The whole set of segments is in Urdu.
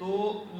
2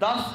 10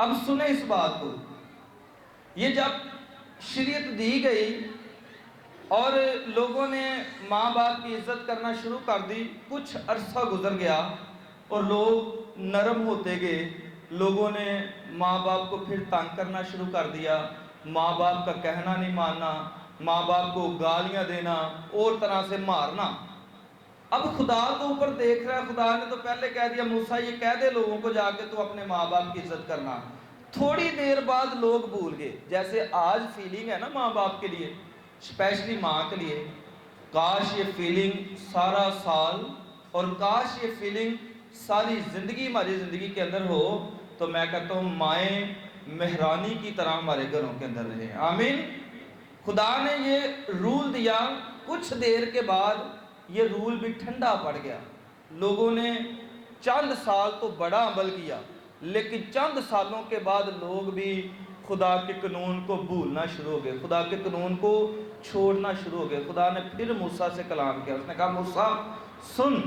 اب سنیں اس بات کو، یہ جب شریعت دی گئی اور لوگوں نے ماں باپ کی عزت کرنا شروع کر دی، کچھ عرصہ گزر گیا اور لوگ نرم ہوتے گئے، لوگوں نے ماں باپ کو پھر تنگ کرنا شروع کر دیا، ماں باپ کا کہنا نہیں ماننا، ماں باپ کو گالیاں دینا اور طرح سے مارنا۔ اب خدا تو اوپر دیکھ رہا ہے، خدا نے تو پہلے کہہ دیا موسیٰ یہ کہہ دے لوگوں کو جا کے تو اپنے ماں باپ کی عزت کرنا۔ تھوڑی دیر بعد لوگ بھول گئے، جیسے آج فیلنگ ہے نا ماں باپ کے لیے، اسپیشلی ماں کے لیے، کاش یہ فیلنگ سارا سال اور کاش یہ فیلنگ ساری زندگی ہماری زندگی کے اندر ہو، تو میں کہتا ہوں مائیں مہرانی کی طرح ہمارے گھروں کے اندر رہیں۔ آمین۔ خدا نے یہ رول دیا، کچھ دیر کے بعد یہ رول بھی ٹھنڈا پڑ گیا، لوگوں نے چند سال تو بڑا عمل کیا، لیکن چند سالوں کے بعد لوگ بھی خدا کے قانون کو بھولنا شروع ہو گئے، خدا کے قانون کو چھوڑنا شروع ہو گئے۔ خدا نے پھر موسیٰ سے کلام کیا، اس نے کہا موسیٰ سن،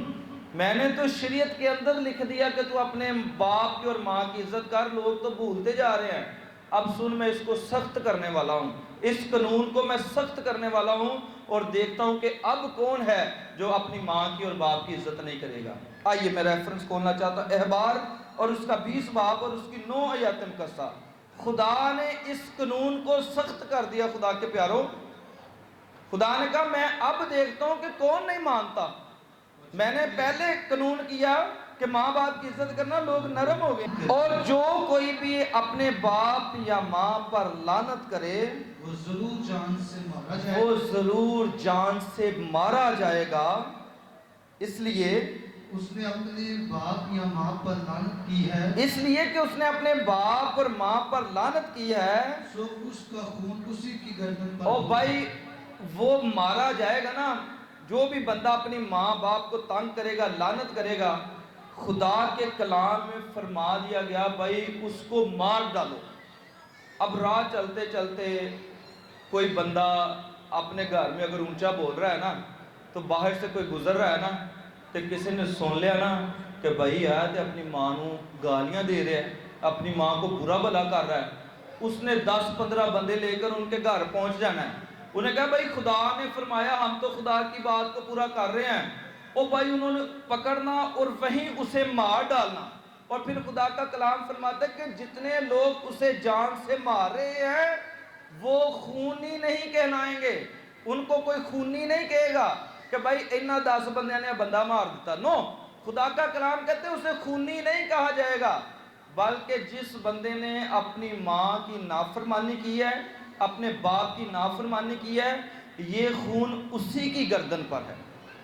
میں نے تو شریعت کے اندر لکھ دیا کہ تو اپنے باپ کی اور ماں کی عزت کر، لوگ تو بھولتے جا رہے ہیں، اب سن میں اس کو سخت کرنے والا ہوں، اس قانون کو میں سخت کرنے والا ہوں، اور دیکھتا ہوں کہ اب کون ہے جو اپنی ماں کی اور باپ کی عزت نہیں کرے گا۔ آئیے میں ریفرنس کھولنا چاہتا ہوں، احبار اور اس کا 20 باب اور اس کی 9 آیات مقدسہ۔ خدا نے اس قانون کو سخت کر دیا۔ خدا کے پیارو، خدا نے کہا میں اب دیکھتا ہوں کہ کون نہیں مانتا، میں نے پہلے قانون کیا کہ ماں باپ کی عزت کرنا، لوگ نرم ہو گئے، اور جو کوئی بھی اپنے باپ یا ماں پر لعنت کرے وہ ضرور جان سے مارا جائے گا، وہ ضرور جان سے مارا جائے گا۔ اس لیے اس نے اپنے باپ یا ماں پر لعنت کی ہے، اس لیے کہ اس نے اپنے باپ اور ماں پر لعنت کی ہے، سو اس کا خون اسی کی گردن پر اور ہوگا۔ بھائی وہ مارا جائے گا نا، جو بھی بندہ اپنی ماں باپ کو تنگ کرے گا، لعنت کرے گا، خدا کے کلام میں فرما دیا گیا بھائی اس کو مار ڈالو۔ اب راہ چلتے چلتے کوئی بندہ اپنے گھر میں اگر اونچا بول رہا ہے نا، تو باہر سے کوئی گزر رہا ہے نا، تو کسی نے سن لیا نا کہ بھائی ہے تو اپنی ماں نو گالیاں دے رہا ہے، اپنی ماں کو برا بھلا کر رہا ہے، اس نے 10-15 بندے لے کر ان کے گھر پہنچ جانا ہے۔ انہیں کہا بھائی خدا نے فرمایا ہم تو خدا کی بات کو پورا کر رہے ہیں، اور بھائی انہوں نے پکڑنا اور وہیں اسے مار ڈالنا۔ اور پھر خدا کا کلام فرماتا ہے کہ جتنے لوگ اسے جان سے مار رہے ہیں وہ خونی نہیں کہلائیں گے، ان کو کوئی خونی نہیں کہے گا کہ بھائی انہاں 10 بندیاں نے بندہ مار دیتا، نو، خدا کا کلام کہتے ہیں اسے خونی نہیں کہا جائے گا، بلکہ جس بندے نے اپنی ماں کی نافرمانی کی ہے، اپنے باپ کی نافرمانی کی ہے، یہ خون اسی کی گردن پر ہے،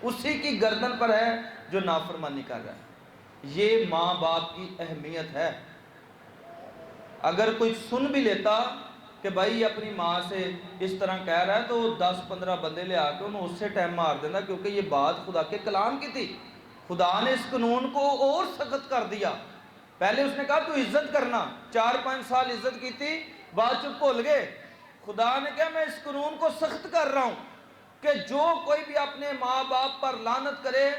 اسی کی گردن پر ہے جو نافرمانی کر رہا ہے۔ یہ ماں باپ کی اہمیت ہے۔ اگر کوئی سن بھی لیتا کہ بھائی اپنی ماں سے اس طرح کہہ رہا ہے، تو 10-15 بندے لے آ کے انہوں اس سے ٹائم مار دینا، کیونکہ یہ بات خدا کے کلام کی تھی۔ خدا نے اس قانون کو اور سخت کر دیا۔ پہلے اس نے کہا تو عزت کرنا، 4-5 سال عزت کی تھی، بعد چپ بھول گئے۔ خدا نے کہا میں اس قانون کو سخت کر رہا ہوں کہ جو کوئی بھی اپنے ماں باپ پر لعنت کرے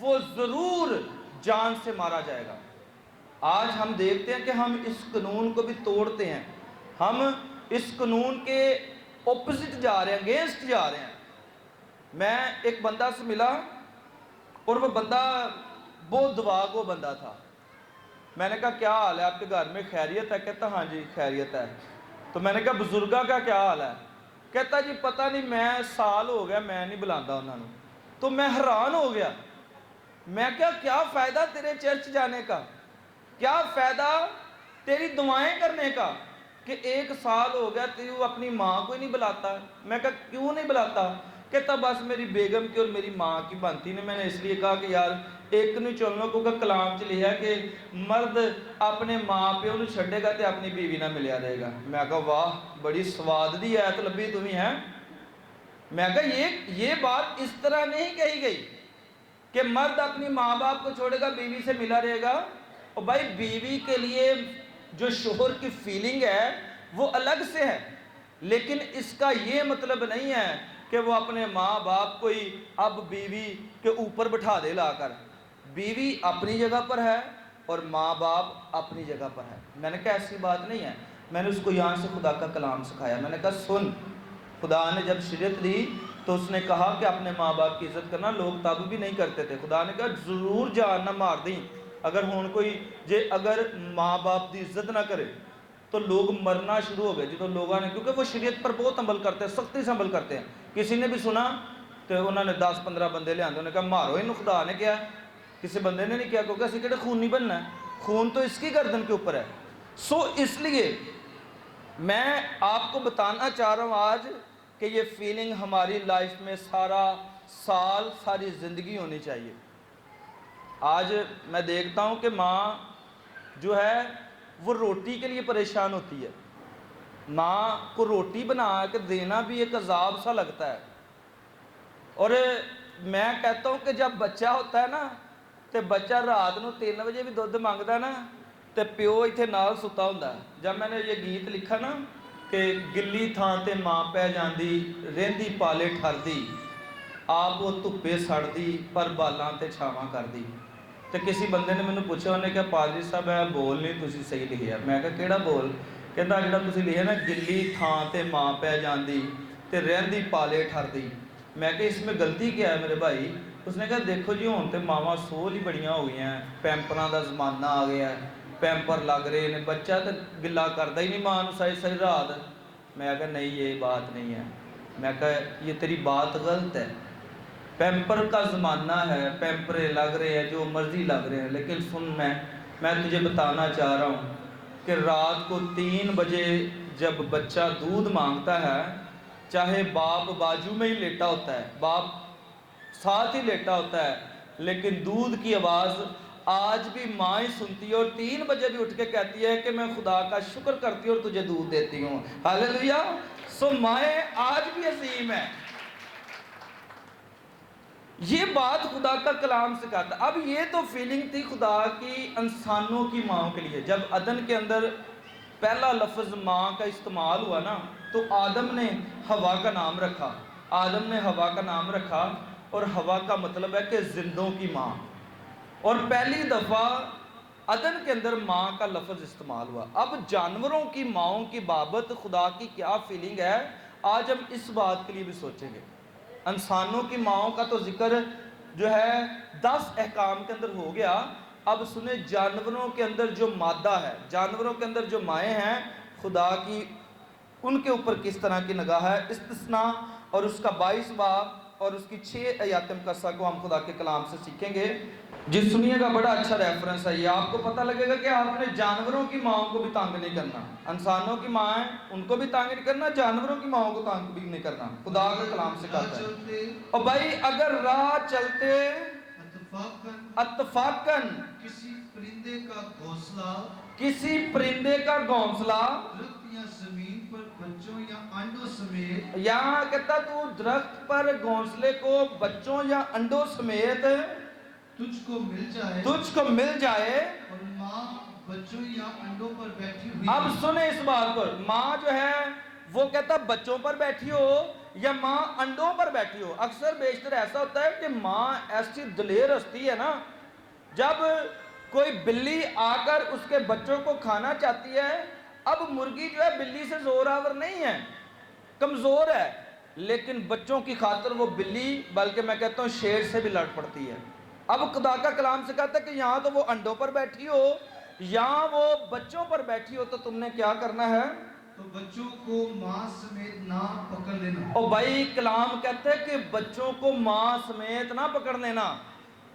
وہ ضرور جان سے مارا جائے گا۔ آج ہم دیکھتے ہیں کہ ہم اس قانون کو بھی توڑتے ہیں، ہم اس قانون کے اپوزٹ جا رہے ہیں، اگینسٹ جا رہے ہیں۔ میں ایک بندہ سے ملا اور وہ بندہ بہت دعا گو بندہ تھا۔ میں نے کہا کیا حال ہے آپ کے گھر میں، خیریت ہے؟ کہتا ہاں جی خیریت ہے۔ تو میں نے کہا بزرگاں کا کیا حال ہے؟ کہتا جی پتہ نہیں میں سال ہو گیا میں نہیں بلاندا انہوں نے۔ تو میں حیران ہو گیا، میں کیا فائدہ تیرے چرچ جانے کا، کیا فائدہ تیری دعائیں کرنے کا کہ 1 سال ہو گیا تو اپنی ماں کو ہی نہیں بلاتا؟ میں کہا کیوں نہیں بلاتا؟ کہتا بس میری بیگم کی اور میری ماں کی بنتی نے، میں نے اس لیے کہا کہ یار ایک نہیں چلنا، کیونکہ کلام چ لکھا ہے کہ مرد اپنے ماں پیو نو چھڈے گا تے اپنی بیوی نہ ملیا رہے گا۔ میں کہا واہ بڑی سواد دی آیت لبھی تمہیں ہے۔ میں کہا یہ بات اس طرح نہیں کہی گئی کہ مرد اپنی ماں باپ کو چھوڑے گا بیوی سے ملا رہے گا۔ اور بھائی بیوی کے لیے جو شوہر کی فیلنگ ہے وہ الگ سے ہے، لیکن اس کا یہ مطلب نہیں ہے کہ وہ اپنے ماں باپ کو ہی اب بیوی کے اوپر بٹھا دے لا کر۔ بیوی اپنی جگہ پر ہے، اور ماں باپ اپنی جگہ پر ہے. میں نے کہا ایسی بات نہیں ہے. میں نے اس کو یہاں سے خدا کا کلام سکھایا. میں نے کہا سن، خدا نے جب شریعت دی تو اس نے کہا کہ اپنے ماں باپ کی عزت کرنا. لوگ تب بھی نہیں کرتے تھے. خدا نے کہا ضرور جان نہ مار دیں اگر ہون کوئی اگر ماں باپ دی عزت نہ کرے تو لوگ مرنا شروع ہو گئے. جی تو لوگوں نے، کیونکہ وہ شریعت پر بہت عمل کرتے ہیں، سختی سے عمل کرتے ہیں. کسی نے بھی سنا تو انہوں نے 10-15 بندے لے آندے، انہوں نے کہا مارو انہوں، خدا نے کیا. کسی بندے نے نہیں کیا، کیونکہ اسی کہتے خون نہیں بننا ہے، خون تو اس کی گردن کے اوپر ہے. اس لیے میں آپ کو بتانا چاہ رہا ہوں آج کہ یہ فیلنگ ہماری لائف میں سارا سال، ساری زندگی ہونی چاہیے. آج میں دیکھتا ہوں کہ ماں جو ہے وہ روٹی کے لیے پریشان ہوتی ہے. ماں کو روٹی بنا کے دینا بھی ایک عذاب سا لگتا ہے. اور میں کہتا ہوں کہ جب بچہ ہوتا ہے نا تو بچہ رات کو 3 بجے بھی دودھ مانگتا ہے نا تو پیو اتنے نال ستا ہوتا ہے. جب میں نے یہ گیت لکھا نا کہ گلی تھان تے ماں پہ جاندی رہندی پالے ٹھردی آپ وہ دھپے سڑدی پر بالاں تے چھاواں کردی. تو کسی بندے نے مجھے پوچھا، انہیں کہا پادری صاحب ہے بول نہیں تسی صحیح لکھیا. میں کہا کیڑا بول؟ کہتا جڑا تسی لکھیا نا گلی تھان تے ماں پہ جاندی تے رہندی پالے ٹھردی. میں کہا اس میں غلطی کیا ہے میرے بھائی؟ اس نے کہا دیکھو جی ہوں تے ماواں سول ہی بڑیاں ہو گئی ہیں، پیمپراں دا زمانہ آ گیا ہے، پیمپر لگ رہے ہیں، بچہ تو گلا کرتا ہی نہیں ماں ساری ساری رات. میں کہا نہیں یہ بات نہیں ہے. میں کہا یہ تیری بات غلط ہے. پیمپر کا زمانہ ہے، پیمپریں لگ رہے ہیں، جو مرضی لگ رہے ہیں، لیکن سن میں تجھے بتانا چاہ رہا ہوں کہ رات کو 3 بجے جب بچہ دودھ مانگتا ہے، چاہے باپ بازو میں ہی لیٹا ہوتا ہے، باپ ساتھ ہی لیٹا ہوتا ہے، لیکن دودھ کی آواز آج بھی ماں ہی سنتی ہے. اور 3 بجے بھی اٹھ کے کہتی ہے کہ میں خدا کا شکر کرتی ہوں اور تجھے دودھ دیتی ہوں. ہاللیلویا. مائیں آج بھی عظیم ہے. یہ بات خدا کا کلام سکھاتا. اب یہ تو فیلنگ تھی خدا کی انسانوں کی ماں کے لیے. جب عدن کے اندر پہلا لفظ ماں کا استعمال ہوا نا تو آدم نے ہوا کا نام رکھا. آدم نے ہوا کا نام رکھا اور ہوا کا مطلب ہے کہ زندوں کی ماں. اور پہلی دفعہ عدن کے اندر ماں کا لفظ استعمال ہوا. اب جانوروں کی ماؤں کی بابت خدا کی کیا فیلنگ ہے، آج ہم اس بات کے لیے بھی سوچیں گے. انسانوں کی ماؤں کا تو ذکر جو ہے 10 احکام کے اندر ہو گیا. اب سنیں جانوروں کے اندر جو مادہ ہے، جانوروں کے اندر جو مائیں ہیں، خدا کی ان کے اوپر کس طرح کی نگاہ ہے. استثناء اور اس کا 22 باب اور اس کی 6 آیات مقدسہ کو ہم خدا کے کلام سے سیکھیں گے. جس سنیے گا بڑا اچھا ریفرنس ہے یہ. آپ کو پتہ لگے گا کہ آپ نے جانوروں کی ماؤں کو بھی تانگ نہیں کرنا. انسانوں کی ماں ہیں ان کو بھی تانگ نہیں کرنا، جانوروں کی ماؤں کو تانگ بھی نہیں کرنا. خدا کا کلام سکھاتا ہے. اور بھائی اگر راہ چلتے اتفاقاً کسی پرندے کا گھونسلہ، کسی پرندے کا گھونسلہ، درخت یا زمین پر بچوں یا انڈوں سمیت، یہاں کہتا تو درخت پر گھونسلے کو بچوں یا انڈوں سمیت تجھ کو مل جائے اور ماں بچوں یا انڈوں پر بیٹھی ہوئی. اب سنیں اس بات پر. ماں جو ہے وہ کہتا بچوں پر بیٹھی ہو یا ماں انڈوں پر بیٹھی ہو. اکثر بیشتر ایسا ہوتا ہے کہ ماں ایسی دلیر ہستی ہے نا، جب کوئی بلی آ کر اس کے بچوں کو کھانا چاہتی ہے، اب مرغی جو ہے بلی سے زور آور نہیں ہے، کمزور ہے، لیکن بچوں کی خاطر وہ بلی بلکہ میں کہتا ہوں شیر سے بھی لڑ پڑتی ہے. اب خدا کا کلام سے کہتا ہے کہ یہاں تو وہ انڈوں پر بیٹھی ہو یہاں وہ بچوں پر بیٹھی ہو، تو تم نے کیا کرنا ہے؟ تو بچوں کو ماں سمیت نہ پکڑ لینا. اور بھائی کلام کہتے ہیں کہ بچوں کو ماں سمیت نہ پکڑ لینا.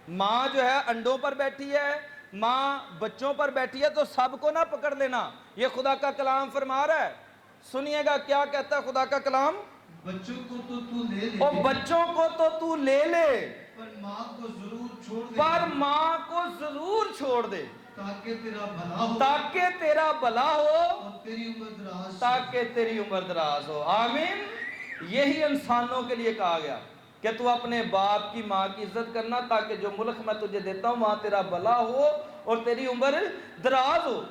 ماں جو ہے انڈوں پر بیٹھی ہے، ماں بچوں پر بیٹھی ہے، تو سب کو نہ پکڑ لینا. یہ خدا کا کلام فرما رہا ہے. سنیے گا کیا کہتا ہے خدا کا کلام. بچوں کو تو لے لے، اور بچوں کو تو لے لے، پر ماں کو ضرور چھوڑ دے، پر ماں کو ضرور چھوڑ دے، تاکہ تیرا بھلا ہو، تاکہ تیرا بھلا ہو، اور تیری عمر دراز، تاکہ تیری عمر دراز ہو. آمین. یہی انسانوں کے لیے کہا گیا کہ تو اپنے باپ کی ماں کی عزت کرنا تاکہ جو ملک میں تجھے دیتا ہوں وہاں تیرا بھلا ہو اور تیری عمر دراز ہو.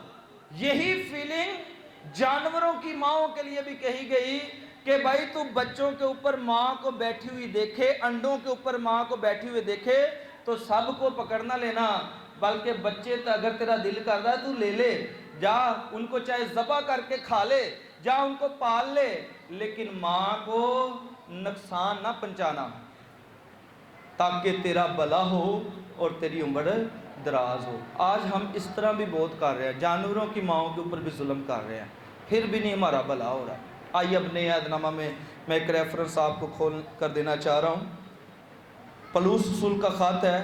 یہی فیلنگ جانوروں کی ماؤں کے لیے بھی کہی گئی کہ بھائی تو بچوں کے اوپر ماں کو بیٹھی ہوئی دیکھے، انڈوں کے اوپر ماں کو بیٹھی ہوئی دیکھے تو سب کو پکڑ نہ لینا. بلکہ بچے تو اگر تیرا دل کر رہا ہے تو لے لے، جا ان کو چاہے ذبح کر کے کھا لے، جا ان کو پال لے، لیکن ماں کو نقصان نہ پہنچانا، تاکہ تیرا بھلا ہو اور تیری عمر دراز ہو۔ آج ہم اس طرح بھی بہت کر رہے ہیں، جانوروں کی ماؤں کے اوپر بھی ظلم کر رہے ہیں، پھر بھی نہیں ہمارا بھلا ہو رہا۔ آئیے اب نئے عہد نامہ میں ایک ریفرنس آپ کو کھول کر دینا چاہ رہا ہوں۔ پولس رسول کا خط ہے،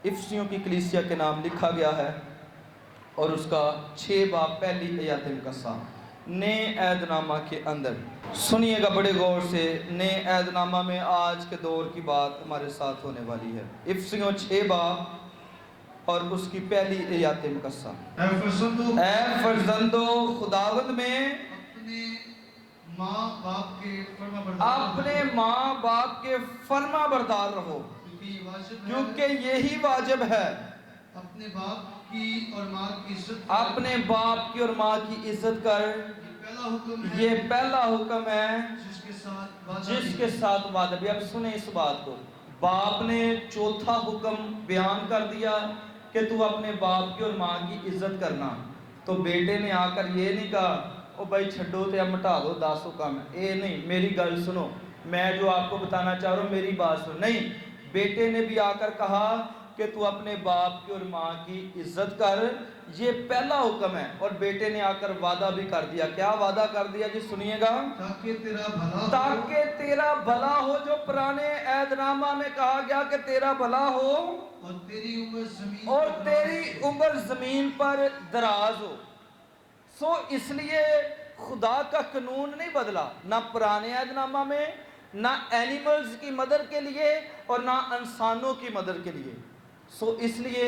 افسیوں کی کلیسیا کے نام لکھا گیا ہے، اور اس کا 6 باب پہلی آیت مقدسہ نئے عہد نامہ کے اندر سنیے گا بڑے غور سے۔ نئے عہد نامہ میں آج کے دور کی بات ہمارے ساتھ ہونے والی ہے۔ افسیوں 6 باب اور اس کی پہلی آیت مقدسہ۔ اے فرزندو خداوند میں اپنے ماں باپ کے فرما بردار رہو، کیونکہ یہی واجب ہے اپنے باپ کی اور ماں کی عزت اپنے باپ کی اور ماں کی عزت کر، یہ پہلا حکم ہے جس کے ساتھ وعدہ بھی۔ اب سنیں اس بات کو، باپ نے چوتھا حکم بیان کر دیا کہ تو اپنے باپ کی اور ماں کی عزت کرنا، تو بیٹے نے آ کر یہ نہیں کہا او بھائی چھڈو تے اب مٹا دو 10 حکم، اے نہیں، میری گل سنو، میں جو آپ کو بتانا چاہ رہا ہوں میری بات سنو۔ نہیں، بیٹے نے بھی آ کر کہا کہ تو اپنے باپ کی اور ماں کی عزت کر، یہ پہلا حکم ہے، اور بیٹے نے آ کر وعدہ بھی کر دیا۔ کیا وعدہ کر دیا جی؟ سنیے گا، تاکہ تیرا بھلا ہو، جو پرانے عہد نامہ میں کہا گیا کہ تیرا بھلا ہو اور تیری عمر زمین پر دراز ہو۔ سو اس لیے خدا کا قانون نہیں بدلا، نہ پرانے عہد نامہ میں، نہ اینیملز کی مدد کے لیے اور نہ انسانوں کی مدد کے لیے۔ سو اس لیے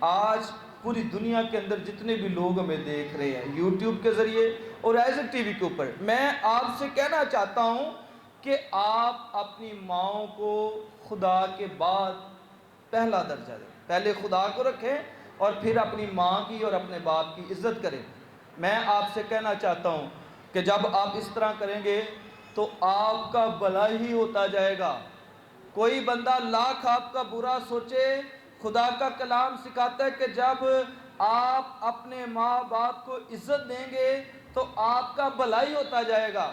آج پوری دنیا کے اندر جتنے بھی لوگ ہمیں دیکھ رہے ہیں یوٹیوب کے ذریعے اور ایزک ٹی وی کے اوپر، میں آپ سے کہنا چاہتا ہوں کہ آپ اپنی ماؤں کو خدا کے بعد پہلا درجہ دیں، پہلے خدا کو رکھیں اور پھر اپنی ماں کی اور اپنے باپ کی عزت کریں۔ میں آپ سے کہنا چاہتا ہوں کہ جب آپ اس طرح کریں گے تو آپ کا بھلا ہی ہوتا جائے گا۔ کوئی بندہ لاکھ آپ کا برا سوچے، خدا کا کلام سکھاتا ہے کہ جب آپ اپنے ماں باپ کو عزت دیں گے تو آپ کا بھلا ہی ہوتا جائے گا۔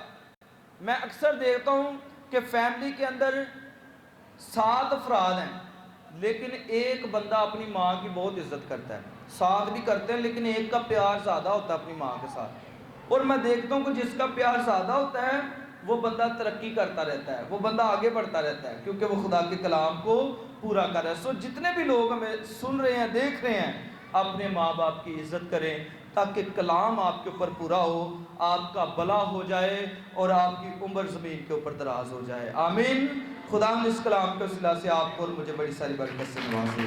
میں اکثر دیکھتا ہوں کہ فیملی کے اندر 7 افراد ہیں، لیکن ایک بندہ اپنی ماں کی بہت عزت کرتا ہے، 7 بھی کرتے ہیں لیکن ایک کا پیار زیادہ ہوتا ہے اپنی ماں کے ساتھ۔ اور میں دیکھتا ہوں کہ جس کا پیار زیادہ ہوتا ہے وہ بندہ ترقی کرتا رہتا ہے، وہ بندہ آگے بڑھتا رہتا ہے، کیونکہ وہ خدا کے کلام کو پورا کر رہا ہے۔ سو جتنے بھی لوگ ہمیں سن رہے ہیں، دیکھ رہے ہیں، اپنے ماں باپ کی عزت کریں تاکہ کلام آپ کے اوپر پورا ہو، آپ کا بھلا ہو جائے اور آپ کی عمر زمین کے اوپر دراز ہو جائے۔ آمین۔ خدا اس کلام کے وسیلہ سے آپ کو اور مجھے بڑی ساری برکت سے نوازے۔